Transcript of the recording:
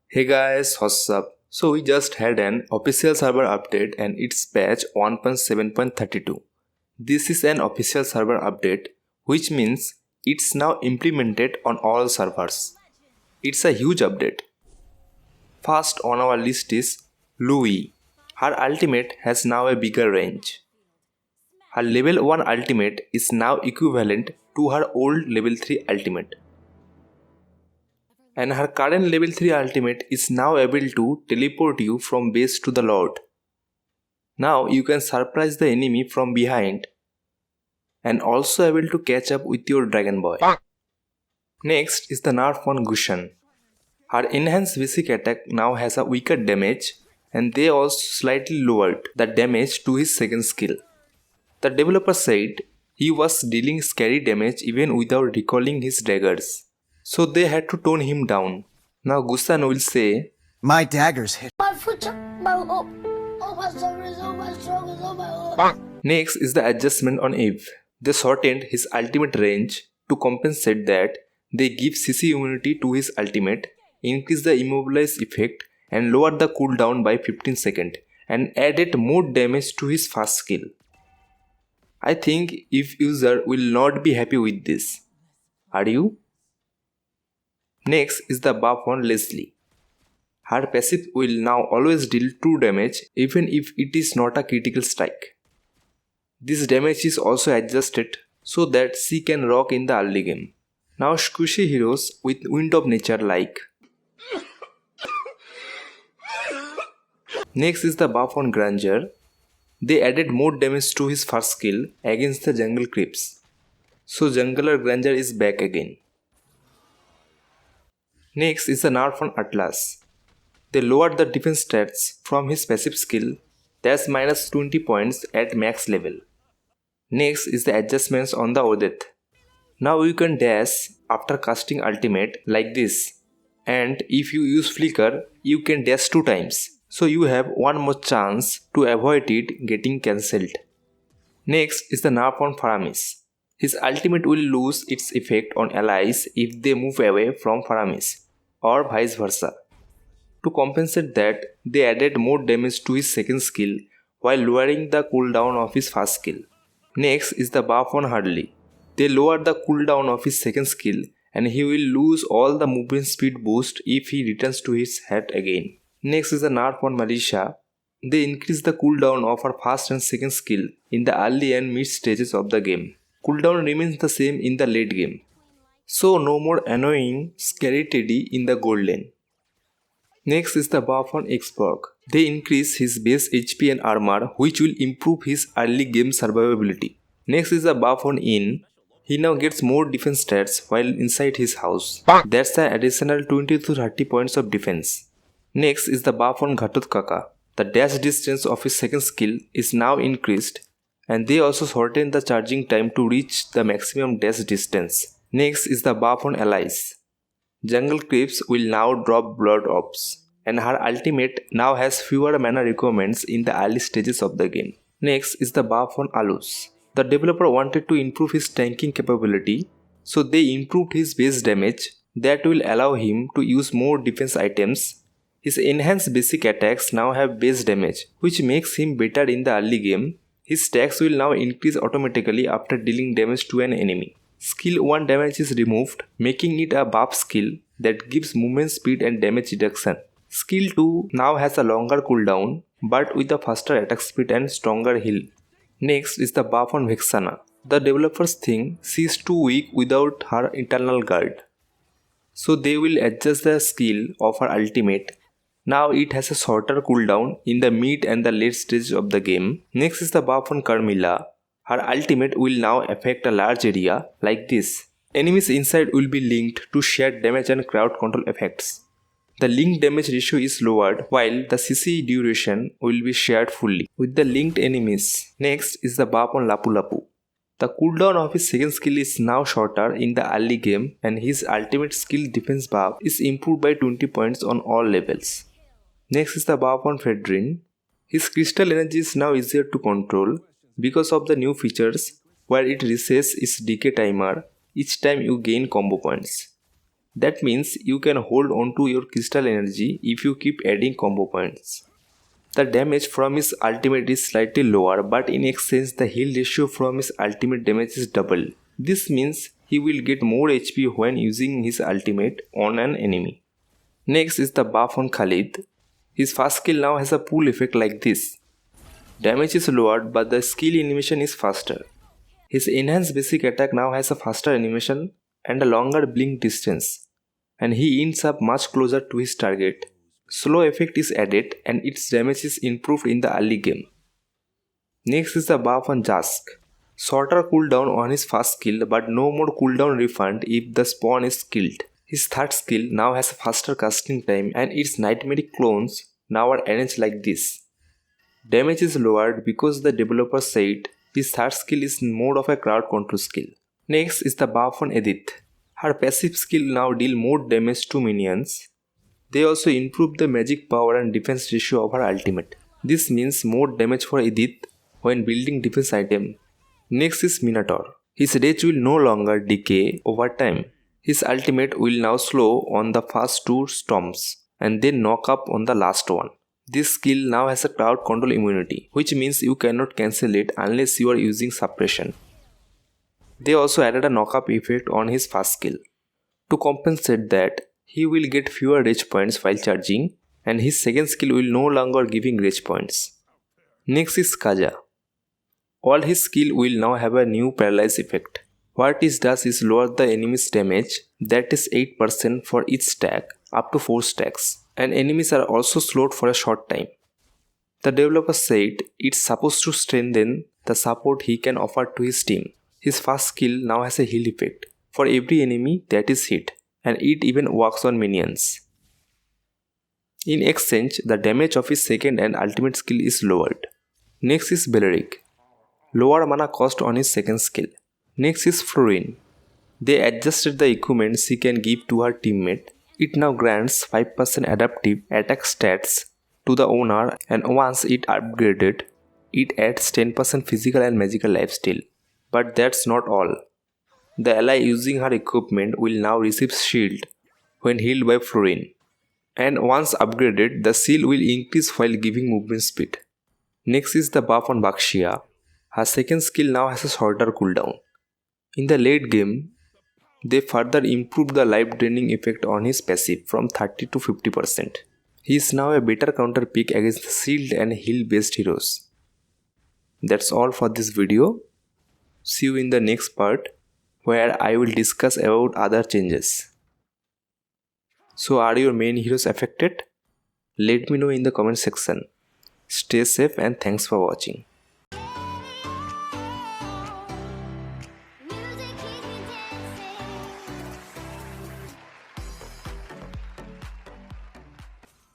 Hey guys, what's up? So we just had an official server update and it's patch 1.7.32. This is an official server update, which means it's now implemented on all servers. It's a huge update. First on our list is Louis. Her ultimate has now a bigger range. Her level 1 ultimate is now equivalent to her old level 3 ultimate. And her current level 3 ultimate is now able to teleport you from base to the Lord. Now you can surprise the enemy from behind and also able to catch up with your Dragon Boy. Next is the nerf on Gusion. Her enhanced basic attack now has a weaker damage and they also slightly lowered the damage to his second skill. The developer said he was dealing scary damage even without recalling his daggers. So they had to tone him down. Now Gusion will say, "My daggers hit." Next is the adjustment on Eve. They shortened his ultimate range to compensate that. They give CC immunity to his ultimate, increase the immobilize effect and lower the cooldown by 15 seconds and added more damage to his first skill. I think Eve user will not be happy with this. Are you? Next is the buff on Leslie. Her passive will now always deal 2 damage even if it is not a critical strike. This damage is also adjusted so that she can rock in the early game. Now squishy heroes with Wind of Nature like. Next is the buff on Granger. They added more damage to his first skill against the jungle creeps. So Jungler Granger is back again. Next is the nerf on Atlas. They lowered the defense stats from his passive skill, that's minus 20 points at max level. Next is the adjustments on the Odette. Now you can dash after casting ultimate like this, and if you use flicker, you can dash 2 times, so you have one more chance to avoid it getting cancelled. Next is the nerf on Faramis. His ultimate will lose its effect on allies if they move away from Faramis, or vice versa. To compensate that, they added more damage to his second skill while lowering the cooldown of his first skill. Next is the buff on Hurley. They lowered the cooldown of his second skill and he will lose all the movement speed boost if he returns to his hat again. Next is the nerf on Marisha. They increase the cooldown of her first and second skill in the early and mid stages of the game. Cooldown remains the same in the late game. So no more annoying scary Teddy in the gold lane. Next is the buff on Xborg. They increase his base HP and armor which will improve his early game survivability. Next is the buff on In. He now gets more defense stats while inside his house. That's an additional 20 to 30 points of defense. Next is the buff on Ghatotkaka. The dash distance of his second skill is now increased and they also shortened the charging time to reach the maximum dash distance. Next is the buff on Allies. Jungle creeps will now drop blood orbs and her ultimate now has fewer mana requirements in the early stages of the game. Next is the buff on Alus. The developer wanted to improve his tanking capability, so they improved his base damage that will allow him to use more defense items. His enhanced basic attacks now have base damage, which makes him better in the early game. His stacks will now increase automatically after dealing damage to an enemy. Skill 1 damage is removed, making it a buff skill that gives movement speed and damage reduction. Skill 2 now has a longer cooldown, but with a faster attack speed and stronger heal. Next is the buff on Vexana. The developers think she is too weak without her internal guard, so they will adjust the skill of her ultimate. Now it has a shorter cooldown in the mid and the late stage of the game. Next is the buff on Carmilla. Her ultimate will now affect a large area like this. Enemies inside will be linked to shared damage and crowd control effects. The linked damage ratio is lowered while the CC duration will be shared fully with the linked enemies. Next is the buff on Lapu Lapu. The cooldown of his second skill is now shorter in the early game and his ultimate skill defense buff is improved by 20 points on all levels. Next is the buff on Fedrin. His crystal energy is now easier to control because of the new features where it resets its decay timer each time you gain combo points. That means you can hold on to your crystal energy if you keep adding combo points. The damage from his ultimate is slightly lower, but in exchange the heal ratio from his ultimate damage is double. This means he will get more HP when using his ultimate on an enemy. Next is the buff on Khalid. His first skill now has a pull effect like this. Damage is lowered but the skill animation is faster. His enhanced basic attack now has a faster animation and a longer blink distance, and he ends up much closer to his target. Slow effect is added and its damage is improved in the early game. Next is the buff on Jask. Shorter cooldown on his first skill but no more cooldown refund if the spawn is killed. His third skill now has a faster casting time and its nightmaric clones now are arranged like this. Damage is lowered because the developer said his third skill is more of a crowd control skill. Next is the buff on Edith. Her passive skill now deal more damage to minions. They also improve the magic power and defense ratio of her ultimate. This means more damage for Edith when building defense item. Next is Minataur. His rage will no longer decay over time. His ultimate will now slow on the first two storms and then knock up on the last one. This skill now has a crowd control immunity, which means you cannot cancel it unless you are using suppression. They also added a knock-up effect on his first skill. To compensate that, he will get fewer rage points while charging, and his second skill will no longer giving rage points. Next is Kaja. All his skill will now have a new paralyze effect. What it does is lower the enemy's damage, that is 8% for each stack, up to 4 stacks, and enemies are also slowed for a short time. The developer said it's supposed to strengthen the support he can offer to his team. His first skill now has a heal effect for every enemy that is hit, and it even works on minions. In exchange, the damage of his second and ultimate skill is lowered. Next is Beatrix. Lower mana cost on his second skill. Next is Florin. They adjusted the equipment she can give to her teammate. It now grants 5% adaptive attack stats to the owner, and once it upgraded, it adds 10% physical and magical lifesteal. But that's not all. The ally using her equipment will now receive shield when healed by Florin. And once upgraded, the shield will increase while giving movement speed. Next is the buff on Baxia. Her second skill now has a shorter cooldown. In the late game, they further improved the life draining effect on his passive from 30 to 50%. He is now a better counter pick against the shield and heal based heroes. That's all for this video. See you in the next part where I will discuss about other changes. So are your main heroes affected? Let me know in the comment section. Stay safe and thanks for watching.